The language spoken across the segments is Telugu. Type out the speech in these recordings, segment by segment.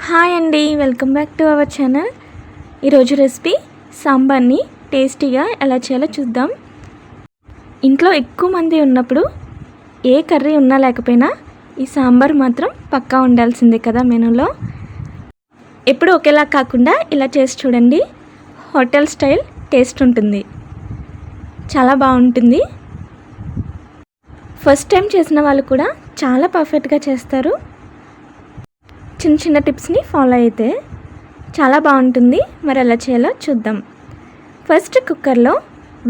హాయ్ అండి, welcome back to our channel. ఈరోజు రెసిపీ సాంబార్ని టేస్టీగా ఎలా చేయాలో చూద్దాం. ఇంట్లో ఎక్కువ మంది ఉన్నప్పుడు ఏ కర్రీ ఉన్నా లేకపోయినా ఈ సాంబార్ మాత్రం పక్కా ఉండాల్సిందే కదా మెనూలో. ఎప్పుడు ఒకేలా కాకుండా ఇలా చేసి చూడండి, హోటల్ స్టైల్ టేస్ట్ ఉంటుంది, చాలా బాగుంటుంది. ఫస్ట్ టైం చేసిన వాళ్ళు కూడా చాలా పర్ఫెక్ట్గా చేస్తారు. చిన్న చిన్న టిప్స్ని ఫాలో అయితే చాలా బాగుంటుంది. మరి ఎలా చేయాలో చూద్దాం. ఫస్ట్ కుక్కర్లో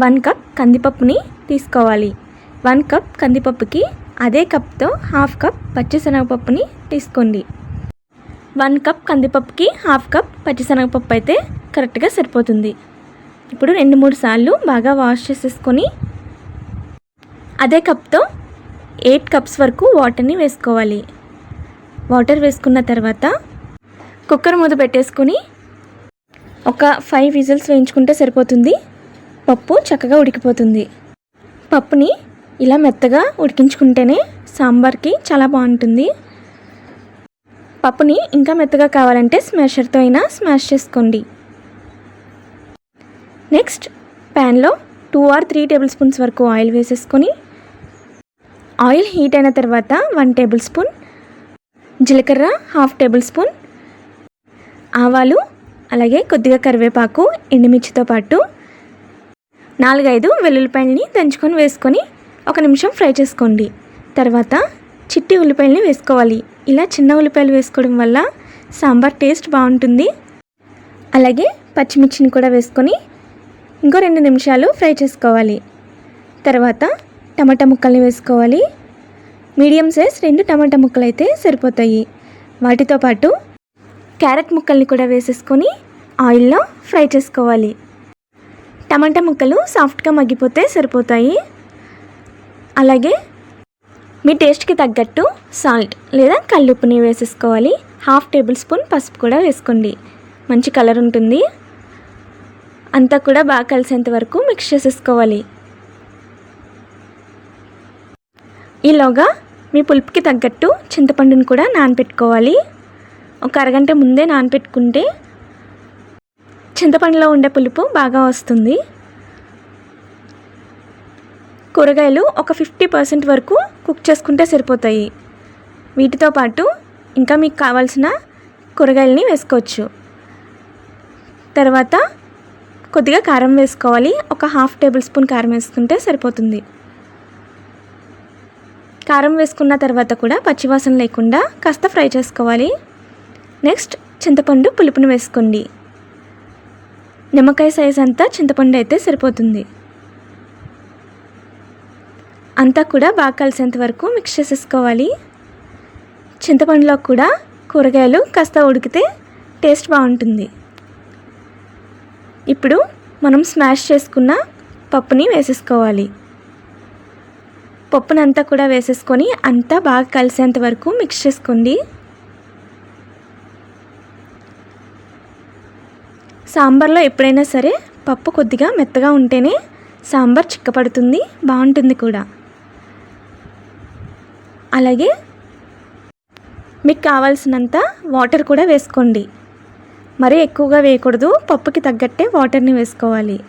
1 కప్ కందిపప్పుని తీసుకోవాలి. 1 కప్ కందిపప్పుకి అదే కప్తో 1/2 కప్ పచ్చిశనగపప్పుని తీసుకోండి. 1 కప్ కందిపప్పుకి 1/2 కప్ పచ్చిశనగపప్పు అయితే కరెక్ట్గా సరిపోతుంది. ఇప్పుడు 2-3 సార్లు బాగా వాష్ చేసేసుకొని అదే కప్తో 8 కప్స్ వరకు వాటర్ని వేసుకోవాలి. వాటర్ వేసుకున్న తర్వాత కుక్కర్ మూత పెట్టేసుకొని ఒక 5 విజిల్స్ వేయించుకుంటే సరిపోతుంది. పప్పు చక్కగా ఉడికిపోతుంది. పప్పుని ఇలా మెత్తగా ఉడికించుకుంటేనే సాంబార్కి చాలా బాగుంటుంది. పప్పుని ఇంకా మెత్తగా కావాలంటే స్మాషర్తో అయినా స్మాష్ చేసుకోండి. నెక్స్ట్ ప్యాన్లో 2 or 3 టేబుల్ స్పూన్స్ వరకు ఆయిల్ వేసేసుకొని ఆయిల్ హీట్ అయిన తర్వాత 1 టేబుల్ స్పూన్ జీలకర్ర, 1/2 టేబుల్ స్పూన్ ఆవాలు, అలాగే కొద్దిగా కరివేపాకు, ఎండుమిర్చితో పాటు 4-5 వెల్లుల్లిపాయలని దంచుకొని వేసుకొని 1 నిమిషం ఫ్రై చేసుకోండి. తర్వాత చిట్టి ఉల్లిపాయలని వేసుకోవాలి. ఇలా చిన్న ఉల్లిపాయలు వేసుకోవడం వల్ల సాంబార్ టేస్ట్ బాగుంటుంది. అలాగే పచ్చిమిర్చిని కూడా వేసుకొని ఇంకో 2 నిమిషాలు ఫ్రై చేసుకోవాలి. తర్వాత టమాటా ముక్కల్ని వేసుకోవాలి. మీడియం సైజ్ 2 టమాటా ముక్కలు అయితే సరిపోతాయి. వాటితో పాటు క్యారెట్ ముక్కల్ని కూడా వేసేసుకొని ఆయిల్లో ఫ్రై చేసుకోవాలి. టమాటా ముక్కలు సాఫ్ట్గా మగ్గిపోతే సరిపోతాయి. అలాగే మీ టేస్ట్కి తగ్గట్టు సాల్ట్ లేదా కల్లుప్పుని వేసేసుకోవాలి. 1/2 టేబుల్ స్పూన్ పసుపు కూడా వేసుకోండి, మంచి కలర్ ఉంటుంది. అంతా కూడా బాగా కలిసేంత వరకు మిక్స్ చేసేసుకోవాలి. ఈలోగా మీ పులుపుకి తగ్గట్టు చింతపండుని కూడా నానబెట్టుకోవాలి. ఒక అరగంట ముందే నానబెట్టుకుంటే చింతపండులో ఉండే పులుపు బాగా వస్తుంది. కూరగాయలు ఒక 50% వరకు కుక్ చేసుకుంటే సరిపోతాయి. వీటితో పాటు ఇంకా మీకు కావాల్సిన కూరగాయలని వేసుకోవచ్చు. తర్వాత కొద్దిగా కారం వేసుకోవాలి. ఒక 1/2 టేబుల్ స్పూన్ కారం వేసుకుంటే సరిపోతుంది. కారం వేసుకున్న తర్వాత కూడా పచ్చివాసన లేకుండా కాస్త ఫ్రై చేసుకోవాలి. నెక్స్ట్ చింతపండు పులుపుని వేసుకోండి. నిమ్మకాయ సైజ్ అంతా చింతపండు అయితే సరిపోతుంది. అంతా కూడా బాగా కలిసేంత వరకు మిక్స్ చేసేసుకోవాలి. చింతపండులో కూడా కూరగాయలు కాస్త ఉడికితే టేస్ట్ బాగుంటుంది. ఇప్పుడు మనం స్మాష్ చేసుకున్న పప్పుని వేసేసుకోవాలి. పప్పునంతా కూడా వేసేసుకొని అంతా బాగా కలిసేంత వరకు మిక్స్ చేసుకోండి. సాంబార్లో ఎప్పుడైనా సరే పప్పు కొద్దిగా మెత్తగా ఉంటేనే సాంబార్ చిక్కపడుతుంది, బాగుంటుంది కూడా. అలాగే మీకు కావాల్సినంత వాటర్ కూడా వేసుకోండి. మరీ ఎక్కువగా వేయకూడదు, పప్పుకి తగ్గట్టే వాటర్ని వేసుకోవాలి.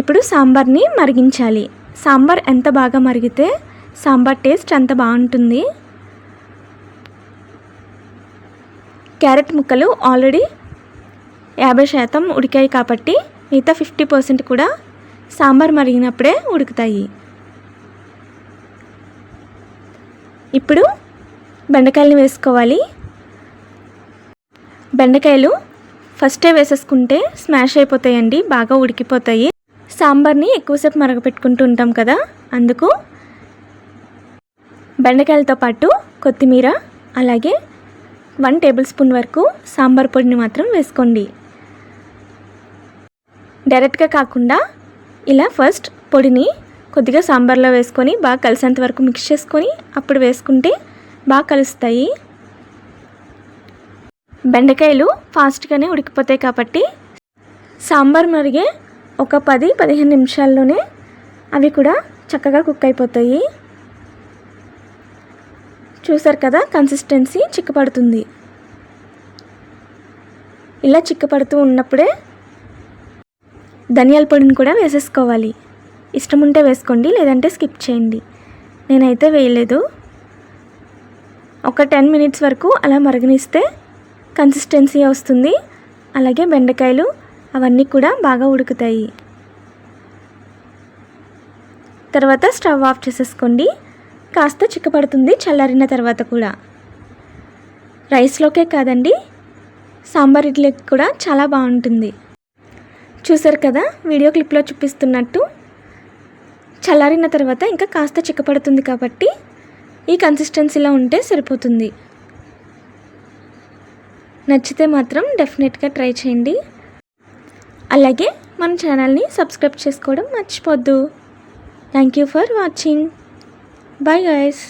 ఇప్పుడు సాంబార్ని మరిగించాలి. సాంబార్ ఎంత బాగా మరిగితే సాంబార్ టేస్ట్ అంత బాగుంటుంది. క్యారెట్ ముక్కలు ఆల్రెడీ 50% ఉడికాయి కాబట్టి మిగతా 50% కూడా సాంబార్ మరిగినప్పుడే ఉడుకుతాయి. ఇప్పుడు బెండకాయలని వేసుకోవాలి. బెండకాయలు ఫస్టే వేసేసుకుంటే స్మాష్ అయిపోతాయండి, బాగా ఉడికిపోతాయి. సాంబార్ని ఎక్కువసేపు మరగపెట్టుకుంటూ ఉంటాం కదా, అందుకు బెండకాయలతో పాటు కొత్తిమీర, అలాగే 1 టేబుల్ స్పూన్ వరకు సాంబార్ పొడిని మాత్రం వేసుకోండి. డైరెక్ట్గా కాకుండా ఇలా ఫస్ట్ పొడిని కొద్దిగా సాంబార్లో వేసుకొని బాగా కలిసేంత వరకు మిక్స్ చేసుకొని అప్పుడు వేసుకుంటే బాగా కలుస్తాయి. బెండకాయలు ఫాస్ట్గానే ఉడికిపోతాయి కాబట్టి సాంబార్ మరిగే ఒక 10-15 నిమిషాల్లోనే అవి కూడా చక్కగా కుక్ అయిపోతాయి. చూసారు కదా, కన్సిస్టెన్సీ చిక్కపడుతుంది. ఇలా చిక్కపడుతూ ఉన్నప్పుడే ధనియాల పొడిని కూడా వేసేసుకోవాలి. ఇష్టం ఉంటే వేసుకోండి, లేదంటే స్కిప్ చేయండి. నేనైతే వేయలేదు. ఒక 10 మినిట్స్ వరకు అలా మరగనిస్తే కన్సిస్టెన్సీ వస్తుంది. అలాగే బెండకాయలు అవన్నీ కూడా బాగా ఉడుకుతాయి. తర్వాత స్టవ్ ఆఫ్ చేసేసుకోండి. కాస్త చిక్కపడుతుంది చల్లారిన తర్వాత కూడా. రైస్లోకే కాదండి, సాంబార్ ఇడ్లీకి కూడా చాలా బాగుంటుంది. చూసారు కదా, వీడియో క్లిప్లో చూపిస్తున్నట్టు చల్లారిన తర్వాత ఇంకా కాస్త చిక్కపడుతుంది కాబట్టి ఈ కన్సిస్టెన్సీలో ఉంటే సరిపోతుంది. నచ్చితే మాత్రం డెఫినెట్గా ట్రై చేయండి. అలాగే మన ఛానల్ని సబ్స్క్రైబ్ చేసుకోవడం మర్చిపోద్దు. Thank you for watching. Bye guys.